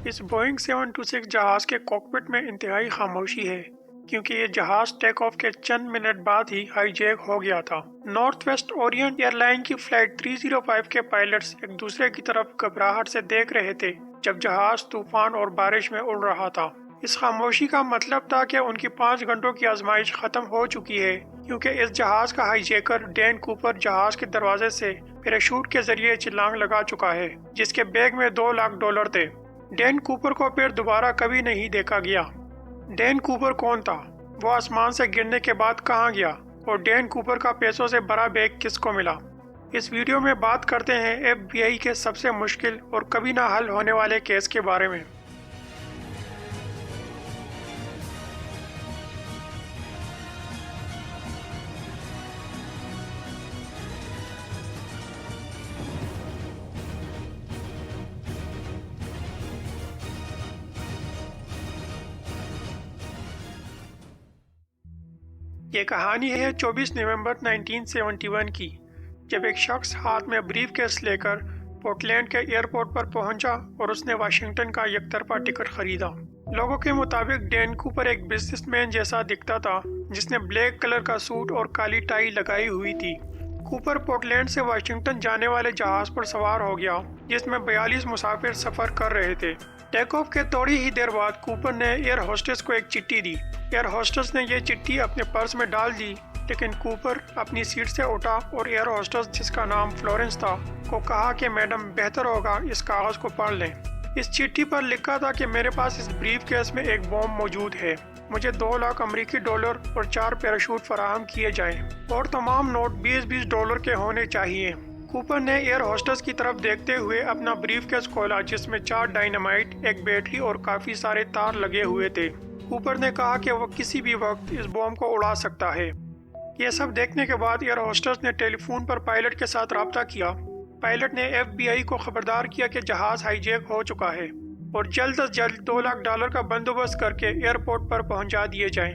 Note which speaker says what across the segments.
Speaker 1: اس Boeing 726 جہاز کے cockpit میں انتہائی خاموشی ہے کیونکہ یہ جہاز ٹیک آف کے چند منٹ بعد ہی ہائی جیک ہو گیا تھا۔ North west orient airline کی فلائٹ 305 کے پائلٹس ایک دوسرے کی طرف گھبراہٹ سے دیکھ رہے تھے جب جہاز طوفان اور بارش میں اڑ رہا تھا۔ اس خاموشی کا مطلب تھا کہ ان کی 5 گھنٹوں کی آزمائش ختم ہو چکی ہے کیونکہ اس جہاز کا ہائی جیکر ڈین کوپر جہاز کے دروازے سے پیراشوٹ کے ذریعے چھلانگ لگا چکا ہے جس کے بیگ میں $2 لاکھ تھے۔ ڈین کوپر کو پھر دوبارہ کبھی نہیں دیکھا گیا۔ ڈین کوپر کون تھا؟ وہ آسمان سے گرنے کے بعد کہاں گیا؟ اور ڈین کوپر کا پیسوں سے بھرا بیگ کس کو ملا؟ اس ویڈیو میں بات کرتے ہیں FBI کے سب سے مشکل اور کبھی نہ حل ہونے والے کیس کے بارے میں۔ یہ کہانی ہے 24 نومبر 1971 کی، جب ایک شخص ہاتھ میں بریف کیس لے کر پورٹلینڈ کے ایئرپورٹ پر پہنچا اور اس نے واشنگٹن کا یک طرفہ ٹکٹ خریدا۔ لوگوں کے مطابق ڈین کوپر ایک بزنس مین جیسا دکھتا تھا جس نے بلیک کلر کا سوٹ اور کالی ٹائی لگائی ہوئی تھی۔ کوپر پورٹلینڈ سے واشنگٹن جانے والے جہاز پر سوار ہو گیا جس میں 42 مسافر سفر کر رہے تھے۔ ٹیک آف کے تھوڑی ہی دیر بعد کوپر نے ایئر ہوسٹس کو ایک چٹھی دی۔ ایئر ہوسٹس نے یہ چٹھی اپنے پرس میں ڈال دی، لیکن کوپر اپنی سیٹ سے اٹھا اور ایئر ہوسٹس جس کا نام فلورنس تھا کو کہا کہ میڈم بہتر ہوگا اس کاغذ کو پڑھ لیں۔ اس چٹھی پر لکھا تھا کہ میرے پاس اس بریف کیس میں ایک بم موجود ہے، مجھے $2 لاکھ اور 4 پیراشوٹ فراہم کیے جائیں اور تمام نوٹ $20 کے ہونے چاہیے۔ کوپر نے ایئر ہوسٹس کی طرف دیکھتے ہوئے اپنا بریف کیس کھولا جس میں 4 ڈائنامائٹ، ایک بیٹری اور کافی سارے تار لگے ہوئے تھے۔ کوپر نے کہا کہ وہ کسی بھی وقت اس بم کو اڑا سکتا ہے۔ یہ سب دیکھنے کے بعد ایئر ہوسٹس نے ٹیلی فون پر پائلٹ کے ساتھ رابطہ کیا۔ پائلٹ نے FBI کو خبردار کیا کہ جہاز ہائی جیک ہو چکا ہے اور جلد از جلد $2 لاکھ کا بندوبست کر کے ایئرپورٹ پر پہنچا دیے جائیں،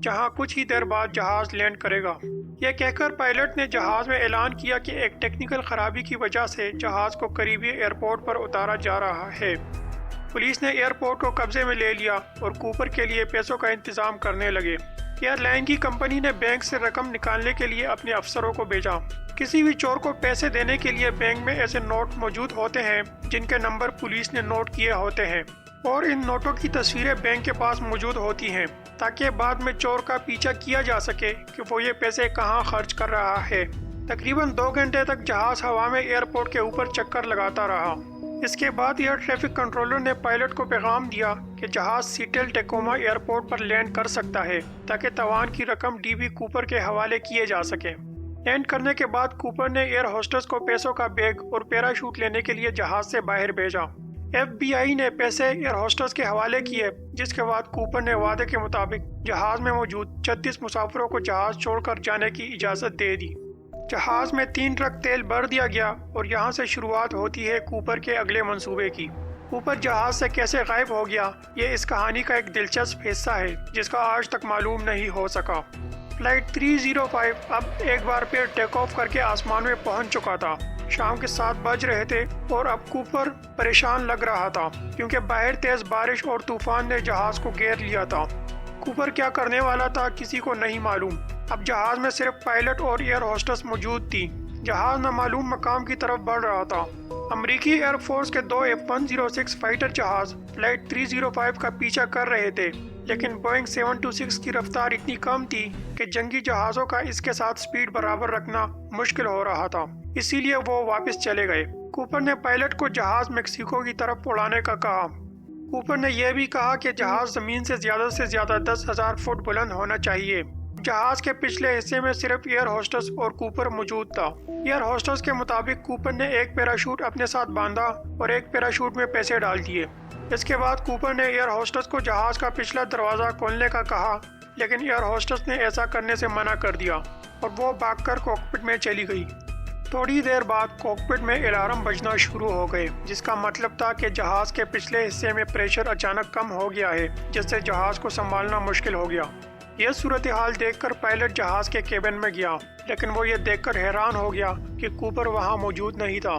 Speaker 1: جہاں کچھ ہی دیر بعد جہاز لینڈ کرے گا۔ یہ کہہ کر پائلٹ نے جہاز میں اعلان کیا کہ ایک ٹیکنیکل خرابی کی وجہ سے جہاز کو قریبی ایئرپورٹ پر اتارا جا رہا ہے۔ پولیس نے ایئرپورٹ کو قبضے میں لے لیا اور کوپر کے لیے پیسوں کا انتظام کرنے لگے۔ ایئر لائن کی کمپنی نے بینک سے رقم نکالنے کے لیے اپنے افسروں کو بھیجا۔ کسی بھی چور کو پیسے دینے کے لیے بینک میں ایسے نوٹ موجود ہوتے ہیں جن کے نمبر پولیس نے نوٹ کیے ہوتے ہیں اور ان نوٹوں کی تصویریں بینک کے پاس موجود ہوتی ہیں تاکہ بعد میں چور کا پیچھا کیا جا سکے کہ وہ یہ پیسے کہاں خرچ کر رہا ہے۔ تقریباً 2 گھنٹے تک جہاز ہوا میں ایئرپورٹ کے اوپر چکر لگاتا رہا۔ اس کے بعد ایئر ٹریفک کنٹرولر نے پائلٹ کو پیغام دیا کہ جہاز سیٹل ٹیکوما ایئرپورٹ پر لینڈ کر سکتا ہے تاکہ تاوان کی رقم DB کوپر کے حوالے کیے جا سکے۔ لینڈ کرنے کے بعد کوپر نے ایئر ہوسٹس کو پیسوں کا بیگ اور پیراشوٹ لینے کے لیے جہاز سے باہر بھیجا۔ FBI نے پیسے ایئر ہوسٹس کے حوالے کیے، جس کے بعد کوپر نے وعدے کے مطابق جہاز میں موجود 36 مسافروں کو جہاز چھوڑ کر جانے کی اجازت دے دی۔ جہاز میں 3 ٹرک تیل بھر دیا گیا اور یہاں سے شروعات ہوتی ہے کوپر کے اگلے منصوبے کی۔ کوپر جہاز سے کیسے غائب ہو گیا، یہ اس کہانی کا ایک دلچسپ حصہ ہے جس کا آج تک معلوم نہیں ہو سکا۔ فلائٹ 305 اب ایک بار پھر ٹیک آف کر کے آسمان میں پہنچ چکا تھا۔ شام کے 7 بج رہے تھے اور اب کوپر پریشان لگ رہا تھا کیونکہ باہر تیز بارش اور طوفان نے جہاز کو گھیر لیا تھا۔ کوپر کیا کرنے والا تھا کسی کو نہیں معلوم۔ اب جہاز میں صرف پائلٹ اور ایئر ہوسٹس موجود تھی۔ جہاز نامعلوم مقام کی طرف بڑھ رہا تھا۔ امریکی ایئر فورس کے 2 F-106 فائٹر جہاز فلائٹ 305 کا پیچھا کر رہے تھے، لیکن بوئنگ 726 کی رفتار اتنی کم تھی کہ جنگی جہازوں کا اس کے ساتھ سپیڈ برابر رکھنا مشکل ہو رہا تھا، اسی لیے وہ واپس چلے گئے۔ کوپر نے پائلٹ کو جہاز میکسیکو کی طرف اڑانے کا کہا۔ کوپر نے یہ بھی کہا کہ جہاز زمین سے زیادہ 10,000 فٹ بلند ہونا چاہیے۔ جہاز کے پچھلے حصے میں صرف ایئر ہوسٹس اور کوپر موجود تھا۔ ایئر ہوسٹس کے مطابق کوپر نے ایک پیراشوٹ اپنے ساتھ باندھا اور ایک پیراشوٹ میں پیسے ڈال دیے۔ اس کے بعد کوپر نے ایئر ہوسٹس کو جہاز کا پچھلا دروازہ کھولنے کا کہا، لیکن ایئر ہوسٹس نے ایسا کرنے سے منع کر دیا اور وہ بھاگ کر کاکپٹ میں چلی گئی۔ تھوڑی دیر بعد کاکپٹ میں الارم بجنا شروع ہو گئے، جس کا مطلب تھا کہ جہاز کے پچھلے حصے میں پریشر اچانک کم ہو گیا ہے، جس سے جہاز کو سنبھالنا مشکل ہو گیا۔ یہ صورتحال دیکھ کر پائلٹ جہاز کے کیبن میں گیا، لیکن وہ یہ دیکھ کر حیران ہو گیا کہ کوپر وہاں موجود نہیں تھا۔